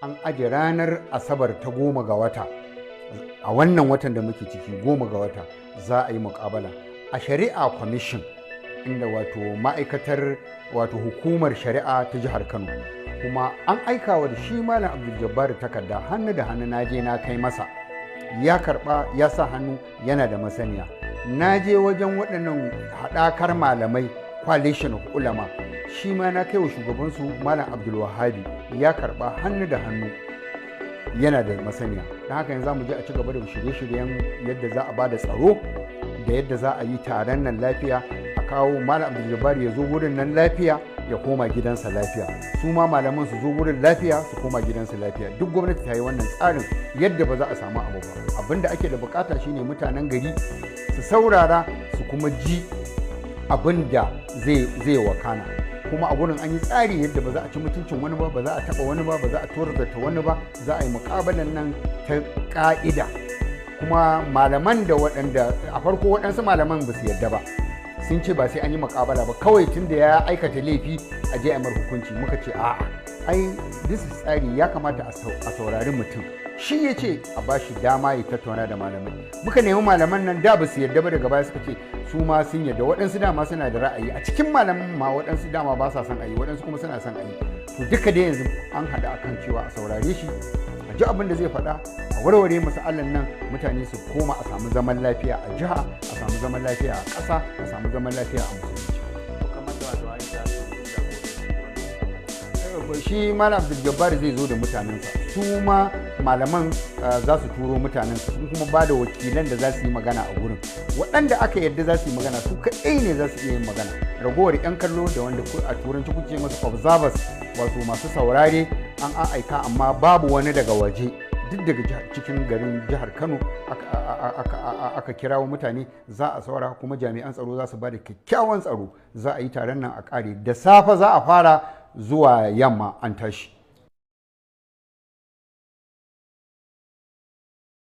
an aje ranar asabar ta 10 ga wata, a wannan watan da muke ciki 10 ga wata za a yi muƙabala a shari'a commission, inda wato ma'aikatar wato hukumar shari'a ta jihar Kano. Kuma an aika wa da shi Malam Abdul Jabbar takarda hannu da hannu, na je na kai masa, ya karba ya sa hannu, yana da masaniya. Na je wajen waɗannan haɗakar malamai coalition of ulama, shi ma na kai wa shugabansu Malam Abdul Wahabi, ya karba hannu da hannu, yana da masaniya. Don haka yanzu za mu je a ci gaba da shirye-shiryen yadda za a ba da tsaro da yadda za a yi taron nan lafiya, a kawo Malam Abdul Jabbar ya zo wurin nan lafiya ya koma gidansa lafiya, su ma malaman su zo wurin lafiya su koma gidansa lafiya. Duk gwamnati ta yi wannan tsarin yadda ba za a samu abu ba. Abin da ake da bukata shine mutanen gari su saurara su kuma ji abin da zai wakana. Kuma a gurin an yi tsari yadda ba za a ci mutuncin wani ba, ba za a taba wani ba, ba za a torzata wani ba, za a yi muƙabalan nan ta ƙa'ida. Kuma malaman da waɗanda a farko waɗansu malaman ba su yadda ba, sun ce ba sai an yi muƙabala ba, kawai tun da ya aikata laifi a je a mar hukunci. Muka ce a'a, ai this is tsari, ya kamata a saurari mutum, shi ya ce a ba shi dama ya tattauna da malamai. Muka nemi malaman nan da ba su yadda ba, daga baya suka ce su ma sun yadda. Waɗansu dama suna da ra'ayi a cikin malaman ma, waɗansu dama ba sa son a yi, waɗansu kuma suna son a yi. To duka dai yanzu an haɗa akan cewa a saurare shi, a ji abin da zai faɗa, a warware masalan nan, mutane su koma a samu zaman lafiya a jiha, a samu zaman lafiya a ƙasa, a samu zaman lafiya a musulunci. Shi Malam Abdul Jabbar zai zo da mutanensa, su ma malaman za su turo mutanensa, sun kuma ba da wakilan da za su yi magana a gurin. Waɗanda aka yarda za su yi magana su kaɗai ne za su iya yin magana. Ragowar 'yan kallo da wanda a turanci kuke masu observers, wato masu saurare, an aika, amma babu wani daga waje. Duk daga cikin garin jihar Kano aka kirawo mutane, za a saura, kuma jami'an tsaro za su ba da kyakkyawan tsaro. Za a yi taron nan a ƙare da safe, za a fara zuwa yamma an tashi.